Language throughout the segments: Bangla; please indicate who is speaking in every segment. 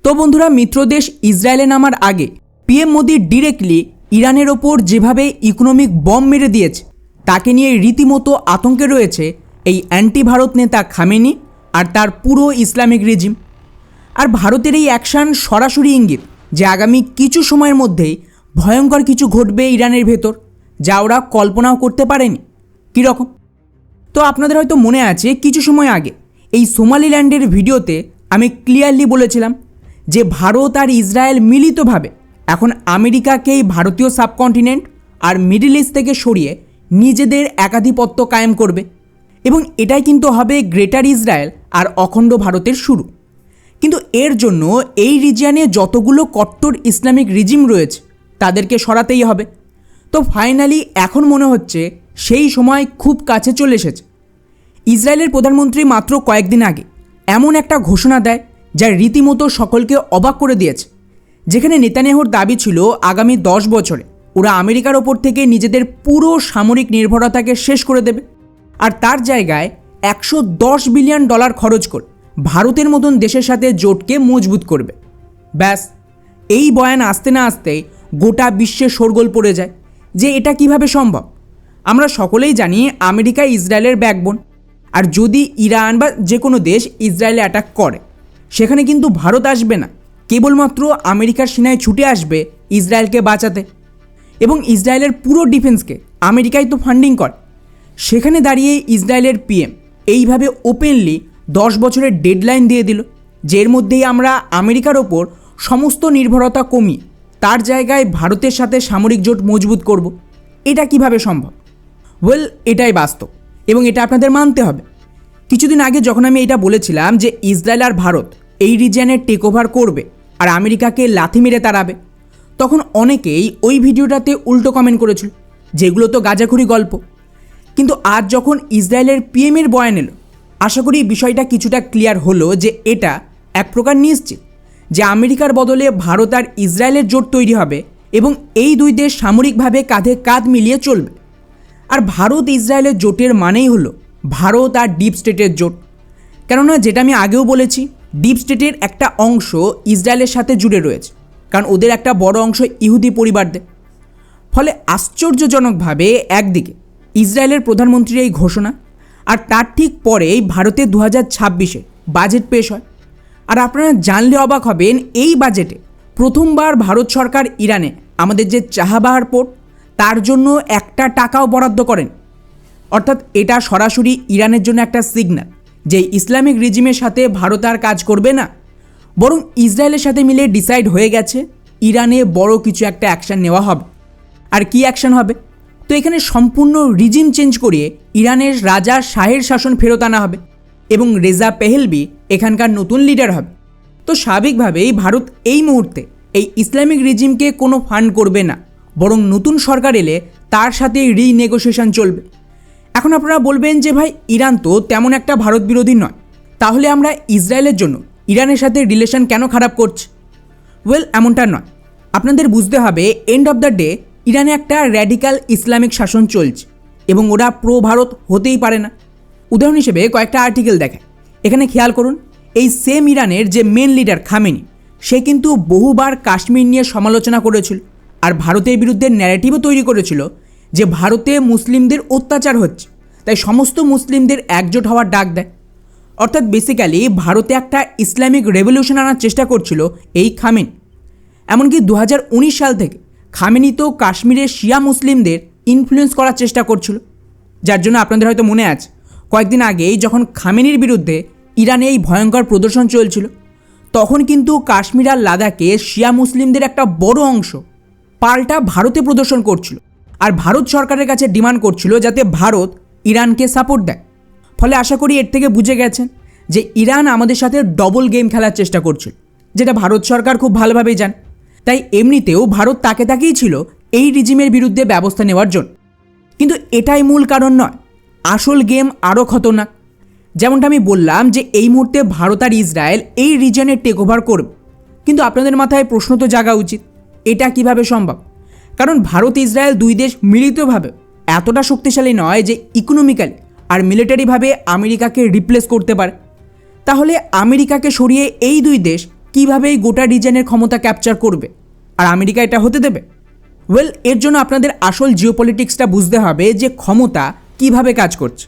Speaker 1: তো বন্ধুরা, মিত্রদেশ ইসরায়েলে নামার আগে পিএম মোদি ডিরেক্টলি ইরানের ওপর যেভাবে ইকোনমিক বম মেরে দিয়েছে তাকে নিয়ে রীতিমতো আতঙ্কে রয়েছে এই অ্যান্টি ভারত নেতা খামেনি আর তার পুরো ইসলামিক রেজিম। আর ভারতের এই অ্যাকশান সরাসরি ইঙ্গিত যে আগামী কিছু সময়ের মধ্যেই ভয়ঙ্কর কিছু ঘটবে ইরানের ভেতর, যা ওরা কল্পনাও করতে পারেনি। কীরকম? তো আপনাদের হয়তো মনে আছে কিছু সময় আগে এই সোমালিল্যান্ডের ভিডিওতে আমি ক্লিয়ারলি বলেছিলাম যে ভারত আর ইসরায়েল মিলিতভাবে এখন আমেরিকাকেই ভারতীয় সাবকন্টিনেন্ট আর মিডল ইস্ট থেকে সরিয়ে নিজেদের একাধিপত্য কায়েম করবে, এবং এটাই কিন্তু হবে গ্রেটার ইসরায়েল আর অখণ্ড ভারতের শুরু। কিন্তু এর জন্য এই রিজিয়নে যতগুলো কট্টর ইসলামিক রিজিম রয়েছে তাদেরকে সরাতেই হবে। তো ফাইনালি এখন মনে হচ্ছে সেই সময় খুব কাছে চলে এসেছে। ইসরায়েলের প্রধানমন্ত্রী মাত্র কয়েকদিন আগে এমন একটা ঘোষণা দেয় যা রীতিমতো সকলকে অবাক করে দিয়েছে, যেখানে নেতানিয়াহুর দাবি ছিল আগামী 10 বছরে ওরা আমেরিকার ওপর থেকে নিজেদের পুরো সামরিক নির্ভরতাকে শেষ করে দেবে, আর তার জায়গায় $110 বিলিয়ন খরচ করে ভারতের মতন দেশের সাথে জোটকে মজবুত করবে। ব্যাস, এই বয়ান আসতে না আসতেই গোটা বিশ্বে শোরগোল পড়ে যায় যে এটা কিভাবে সম্ভব। আমরা সকলেই জানি আমেরিকা ইসরায়েলের ব্যাকবোন, আর যদি ইরান বা যে কোনো দেশ ইসরায়েলে অ্যাটাক করে সেখানে কিন্তু ভারত আসবে না, কেবলমাত্র আমেরিকার সেনায় ছুটে আসবে ইসরায়েলকে বাঁচাতে, এবং ইসরায়েলের পুরো ডিফেন্সকে আমেরিকাই তো ফান্ডিং করে। সেখানে দাঁড়িয়ে ইসরায়েলের পিএম এইভাবে ওপেনলি 10 বছরের ডেডলাইন দিয়ে দিল, যে এর মধ্যেই আমরা আমেরিকার ওপর সমস্ত নির্ভরতা কমিয়ে তার জায়গায় ভারতের সাথে সামরিক জোট মজবুত করব। এটা কিভাবে সম্ভব? ওয়েল, এটাই বাস্তব এবং এটা আপনাদের মানতে হবে। কিছুদিন আগে যখন আমি এটা বলেছিলাম যে ইসরায়েল আর ভারত এই রিজিয়নে টেক ওভার করবে আর আমেরিকাকে লাথি মেরে তাড়াবে, তখন অনেকেই ওই ভিডিওটাতে উল্টো কমেন্ট করেছিল যেগুলো তো গাঁজাখুরি গল্প। কিন্তু আজ যখন ইসরায়েলের পিএমের বয়ান এলো, আশা করি বিষয়টা কিছুটা ক্লিয়ার হলো যে এটা এক প্রকার নিশ্চিত যে আমেরিকার বদলে ভারত আর ইসরায়েলের জোট তৈরি হবে এবং এই দুই দেশ সামরিকভাবে কাঁধে কাঁধ মিলিয়ে চলবে। আর ভারত ইসরায়েলের জোটের মানেই হলো ভারত আর ডিপ স্টেটের জোট। কেননা যেটা আমি আগেও বলেছি, ডিপ স্টেটের একটা অংশ ইসরায়েলের সাথে জুড়ে রয়েছে, কারণ ওদের একটা বড় অংশ ইহুদি পরিবারদের। ফলে আশ্চর্যজনকভাবে একদিকে ইসরায়েলের প্রধানমন্ত্রীর এই ঘোষণা, আর তার ঠিক পরেই ভারতের 2026-এর বাজেট পেশ হয়। আর আপনারা জানলে অবাক হবেন, এই বাজেটে প্রথমবার ভারত সরকার ইরানে আমাদের যে চাহাবাহার পোর্ট তার জন্য একটা টাকাও বরাদ্দ করেন। অর্থাৎ এটা সরাসরি ইরানের জন্য একটা সিগন্যাল যে ইসলামিক রিজিমের সাথে ভারত আর কাজ করবে না, বরং ইসরায়েলের সাথে মিলে ডিসাইড হয়ে গেছে ইরানে বড় কিছু একটা অ্যাকশান নেওয়া হবে। আর কি অ্যাকশান হবে? তো এখানে সম্পূর্ণ রিজিম চেঞ্জ করিয়ে ইরানের রাজা শাহের শাসন ফেরত আনা হবে এবং রেজা পেহেলভি এখানকার নতুন লিডার হবে। তো স্বাভাবিকভাবেই ভারত এই মুহূর্তে এই ইসলামিক রিজিমকে কোনো ফান্ড করবে না, বরং নতুন সরকার এলে তার সাথে রিনেগোসিয়েশন চলবে। এখন আপনারা বলবেন যে ভাই, ইরান তো তেমন একটা ভারত বিরোধী নয়, তাহলে আমরা ইসরায়েলের জন্য ইরানের সাথে রিলেশন কেন খারাপ করছি? ওয়েল, এমনটা নয়। আপনাদের বুঝতে হবে এন্ড অফ দ্য ডে ইরানে একটা র্যাডিক্যাল ইসলামিক শাসন চলছে এবং ওরা প্রো ভারত হতেই পারে না। উদাহরণ হিসেবে কয়েকটা আর্টিকেল দেখে এখানে খেয়াল করুন। এই সেম ইরানের যে মেন লিডার খামেনি, সে কিন্তু বহুবার কাশ্মীর নিয়ে সমালোচনা করেছিল আর ভারতের বিরুদ্ধে ন্যারেটিভও তৈরি করেছিল যে ভারতে মুসলিমদের অত্যাচার হচ্ছে, তাই সমস্ত মুসলিমদের একজোট হওয়ার ডাক দেয়। অর্থাৎ বেসিক্যালি ভারতে একটা ইসলামিক রেভলিউশন আনার চেষ্টা করছিল এই খামেনি। এমনকি 2019 সাল থেকে খামেনি তো কাশ্মীরের শিয়া মুসলিমদের ইনফ্লুয়েন্স করার চেষ্টা করছিল, যার জন্য আপনাদের হয়তো মনে আছে কয়েকদিন আগেই যখন খামেনির বিরুদ্ধে ইরানে এই ভয়ঙ্কর প্রদর্শন চলছিল, তখন কিন্তু কাশ্মীর আর লাদাখে শিয়া মুসলিমদের একটা বড় অংশ পাল্টা ভারতে প্রদর্শন করছিল, আর ভারত সরকারের কাছে ডিমান্ড করছিল যাতে ভারত ইরানকে সাপোর্ট দেয়। ফলে আশা করি এর থেকে বুঝে গেছেন যে ইরান আমাদের সাথে ডবল গেম খেলার চেষ্টা করছিল, যেটা ভারত সরকার খুব ভালোভাবেই জানে। তাই এমনিতেও ভারত তাকে তাকেই ছিল এই রিজিমের বিরুদ্ধে ব্যবস্থা নেওয়ার জন্য। কিন্তু এটাই মূল কারণ নয়, আসল গেম আরও খতরনাক। যেমনটা আমি বললাম যে এই মুহূর্তে ভারত আর ইসরায়েল এই রিজনে টেক ওভার করবে, কিন্তু আপনাদের মাথায় প্রশ্ন তো জাগা উচিত এটা কিভাবে সম্ভব। কারণ ভারত ইসরায়েল দুই দেশ মিলিতভাবে এতটা শক্তিশালী নয় যে ইকোনমিক্যালি আর মিলিটারিভাবে আমেরিকাকে রিপ্লেস করতে পারে। তাহলে আমেরিকাকে সরিয়ে এই দুই দেশ কিভাবে এই গোটা রিজনের ক্ষমতা ক্যাপচার করবে, আর আমেরিকা এটা হতে দেবে? ওয়েল, এর জন্য আপনাদের আসল জিওপলিটিক্সটা বুঝতে হবে যে ক্ষমতা কিভাবে কাজ করছে।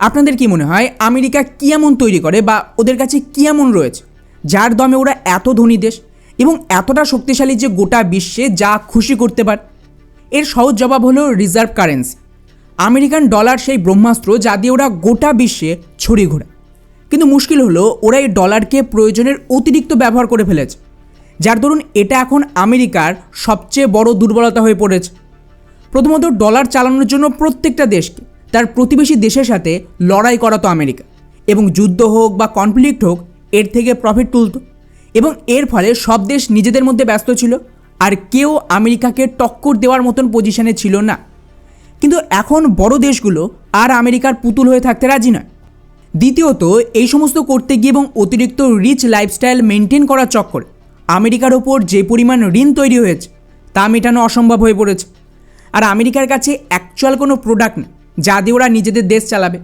Speaker 1: আপনাদের কি মনে হয় আমেরিকা কী এমন তৈরি করে বা ওদের কাছে কী এমন রয়েছে যার দমে ওরা এত ধনী দেশ এবং এতটা শক্তিশালী যে গোটা বিশ্বে যা খুশি করতে পারে? এর সহজ জবাব হলো রিজার্ভ কারেন্সি। আমেরিকান ডলার সেই ব্রহ্মাস্ত্র যা দিয়ে ওরা গোটা বিশ্বে ছড়িয়ে ঘোরে। কিন্তু মুশকিল হলো ওরা এই ডলারকে প্রয়োজনের অতিরিক্ত ব্যবহার করে ফেলেছে, যার দরুন এটা এখন আমেরিকার সবচেয়ে বড় দুর্বলতা হয়ে পড়েছে। প্রথমত, ডলার চালানোর জন্য প্রত্যেকটা দেশকে তার প্রতিবেশী দেশের সাথে লড়াই করাতো আমেরিকা, এবং যুদ্ধ হোক বা কনফ্লিক্ট হোক এর থেকে প্রফিট তুলত, এবং এর ফলে সব দেশ নিজেদের মধ্যে ব্যস্ত ছিল আর কেউ আমেরিকাকে টক্কর দেওয়ার মতন পজিশনে ছিল না। কিন্তু এখন বড় দেশগুলো আর আমেরিকার পুতুল হয়ে থাকতে রাজি নয়। দ্বিতীয়ত, এই সমস্ত করতে গিয়ে এবং অতিরিক্ত রিচ লাইফস্টাইল মেনটেন করার চক্করে আমেরিকার ওপর যে পরিমাণ ঋণ তৈরি হয়েছে তা মেটানো অসম্ভব হয়ে পড়েছে। আর আমেরিকার কাছে অ্যাকচুয়াল কোনো প্রোডাক্ট নেই যা দিয়ে ওরা নিজেদের দেশ চালাবে।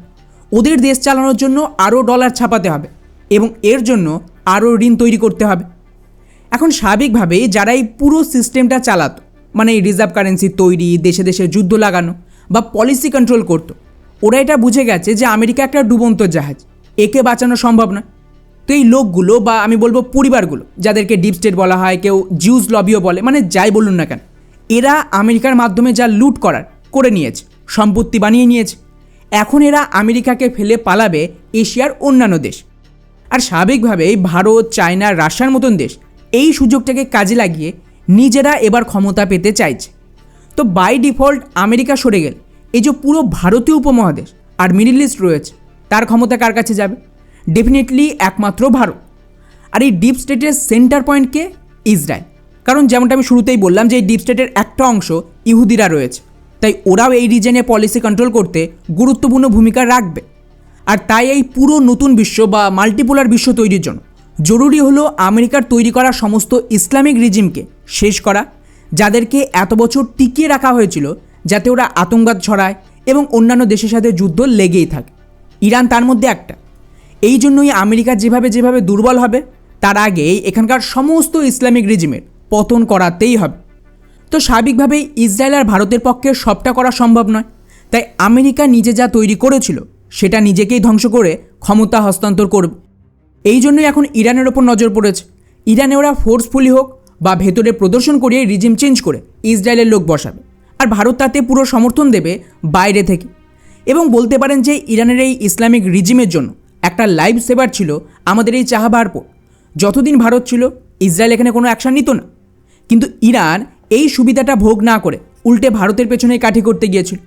Speaker 1: ওদের দেশ চালানোর জন্য আরও ডলার ছাপাতে হবে এবং এর জন্য আরও ঋণ তৈরি করতে হবে। এখন স্বাভাবিকভাবেই যারা এই পুরো সিস্টেমটা চালাতো, মানে এই রিজার্ভ কারেন্সি তৈরি, দেশে দেশে যুদ্ধ লাগানো বা পলিসি কন্ট্রোল করতো, ওরা এটা বুঝে গেছে যে আমেরিকা একটা ডুবন্ত জাহাজ, একে বাঁচানো সম্ভব না। তো এই লোকগুলো বা আমি বলবো পরিবারগুলো, যাদেরকে ডিপ স্টেট বলা হয়, কেউ জিউস লবিও বলে, মানে যাই বলুন না কেন, এরা আমেরিকার মাধ্যমে যা লুট করার করে নিয়েছে, সম্পত্তি বানিয়ে নিয়েছে। এখন এরা আমেরিকাকে ফেলে পালাবে এশিয়ার অন্যান্য দেশ। আর স্বাভাবিকভাবেই ভারত, চায়না, রাশিয়ার মতন দেশ এই সুযোগটাকে কাজে লাগিয়ে নিজেরা এবার ক্ষমতা পেতে চাইছে। তো বাই ডিফল্ট আমেরিকা সরে গেলে এই যে পুরো ভারতীয় উপমহাদেশ আর মিডল ইস্ট রয়েছে তার ক্ষমতা কার কাছে যাবে? ডেফিনেটলি একমাত্র ভারত। আর এই ডিপ স্টেটের সেন্টার পয়েন্টকে ইসরায়েল। কারণ যেমনটা আমি শুরুতেই বললাম যে এই ডিপ স্টেটের একটা অংশ ইহুদিরা রয়েছে, তাই ওরাও এই রিজনে পলিসি কন্ট্রোল করতে গুরুত্বপূর্ণ ভূমিকা রাখবে। আর তাই এই পুরো নতুন বিশ্ব বা মাল্টিপোলার বিশ্ব তৈরির জন্য জরুরি হলো আমেরিকার তৈরি করা সমস্ত ইসলামিক রিজিমকে শেষ করা, যাদেরকে এত বছর টিকিয়ে রাখা হয়েছিল যাতে ওরা আতঙ্কবাদ ছড়ায় এবং অন্যান্য দেশের সাথে যুদ্ধ লেগেই থাকে। ইরান তার মধ্যে একটা। এই জন্যই আমেরিকা যেভাবে যেভাবে দুর্বল হবে তার আগেই এখানকার সমস্ত ইসলামিক রিজিমের পতন করাতেই হবে। তো স্বাভাবিকভাবেই ইসরায়েল আর ভারতের পক্ষে সবটা করা সম্ভব নয়, তাই আমেরিকা নিজে যা তৈরি করেছিল সেটা নিজেকেই ধ্বংস করে ক্ষমতা হস্তান্তর করবে। এই জন্যই এখন ইরানের ওপর নজর পড়েছে। ইরানে ওরা ফোর্সফুলি হোক বা ভেতরে প্রদর্শন করিয়ে রিজিম চেঞ্জ করে ইসরায়েলের লোক বসাবে, আর ভারত তাতে পুরো সমর্থন দেবে বাইরে থেকে। এবং বলতে পারেন যে ইরানের এই ইসলামিক রিজিমের জন্য একটা লাইফ সেভার ছিল আমাদের এই চাহাবার পোর্ট। যতদিন ভারত ছিল ইসরায়েল এখানে কোনো অ্যাকশান নিত না, কিন্তু ইরান এই সুবিধাটা ভোগ না করে উল্টে ভারতের পেছনে কাঠি করতে গিয়েছিল,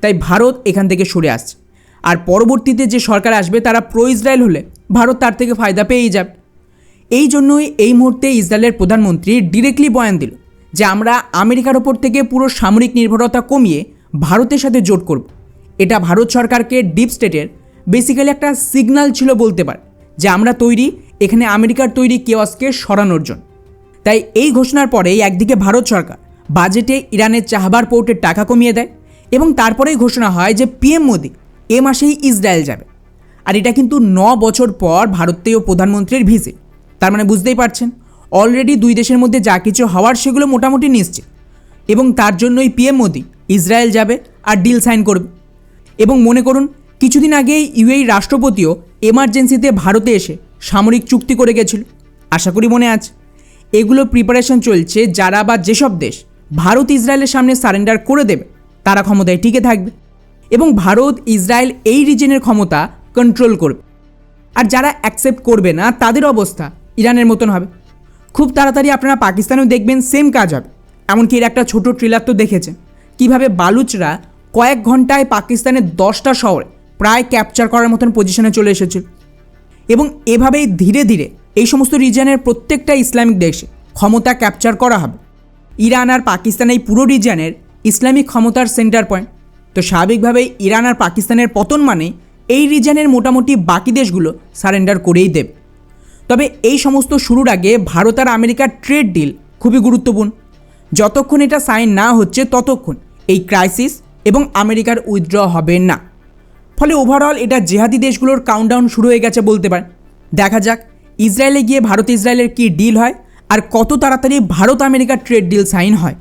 Speaker 1: তাই ভারত এখান থেকে সরে আসছে। আর পরবর্তীতে যে সরকার আসবে তারা প্রো ইসরায়েল হলে ভারত তার থেকে ফায়দা পেয়েই যাবে। এই জন্যই এই মুহূর্তে ইসরায়েলের প্রধানমন্ত্রী ডিরেক্টলি বয়ান দিল যে আমরা আমেরিকার ওপর থেকে পুরো সামরিক নির্ভরতা কমিয়ে ভারতের সাথে জোট করব। এটা ভারত সরকারকে ডিপ স্টেটের বেসিক্যালি একটা সিগন্যাল ছিল বলতে পারে যে আমরা তৈরি এখানে আমেরিকার তৈরি কেওয়াসকে সরানোর জন্য। তাই এই ঘোষণার পরেই একদিকে ভারত সরকার বাজেটে ইরানের চাহবার পোর্টের টাকা কমিয়ে দেয় এবং তারপরেই ঘোষণা হয় যে পিএম মোদি এ মাসেই ইসরায়েল যাবে। আর এটা কিন্তু 9 বছর পর ভারতীয় প্রধানমন্ত্রীর ভিজিট। তার মানে বুঝতেই পারছেন অলরেডি দুই দেশের মধ্যে যা কিছু হওয়ার সেগুলো মোটামুটি নিশ্চিত, এবং তার জন্যই পিএম মোদি ইসরায়েল যাবে আর ডিল সাইন করবে। এবং মনে করুন কিছুদিন আগেই ইউএই রাষ্ট্রপতিও এমার্জেন্সিতে ভারতে এসে সামরিক চুক্তি করে গেছিল, আশা করি মনে আছে। এগুলো প্রিপারেশন চলছে যারা বা যেসব দেশ ভারত ইসরায়েলের সামনে সারেন্ডার করে দেবে তারা ক্ষমতায় টিকে থাকবে এবং ভারত ইসরায়েল এই রিজনের ক্ষমতা কন্ট্রোল করবে। আর যারা অ্যাকসেপ্ট করবে না তাদের অবস্থা ইরানের মতন হবে। খুব তাড়াতাড়ি আপনারা পাকিস্তানেও দেখবেন সেম কাজ হবে। এমনকি এর একটা ছোট ট্রেলার তো দেখেছেন কীভাবে বালুচরা কয়েক ঘন্টায় পাকিস্তানের 10টা শহরে প্রায় ক্যাপচার করার মতন পজিশনে চলে এসেছিল। এবং এভাবেই ধীরে ধীরে এই সমস্ত রিজিয়নের প্রত্যেকটা ইসলামিক দেশে ক্ষমতা ক্যাপচার করা হবে। ইরান আর পাকিস্তান এই পুরো রিজিয়নের ইসলামিক ক্ষমতার সেন্টার পয়েন্ট। তো স্বাভাবিকভাবেই ইরান আর পাকিস্তানের পতন মানে এই রিজিয়নের মোটামুটি বাকি দেশগুলো সারেন্ডার করেই দেবে। তবে এই সমস্ত শুরুর আগে ভারত আর আমেরিকার ট্রেড ডিল খুবই গুরুত্বপূর্ণ। যতক্ষণ এটা সাইন না হচ্ছে ততক্ষণ এই ক্রাইসিস এবং আমেরিকার উইথড্র হবে না। ফলে ওভারঅল এটা জেহাদি দেশগুলোর কাউন্টডাউন শুরু হয়ে গেছে বলতে পারেন। দেখা যাক ইসরায়েলে গিয়ে ভারত ইসরায়েলের কী ডিল হয় আর কত তাড়াতাড়ি ভারত আমেরিকার ট্রেড ডিল সাইন হয়।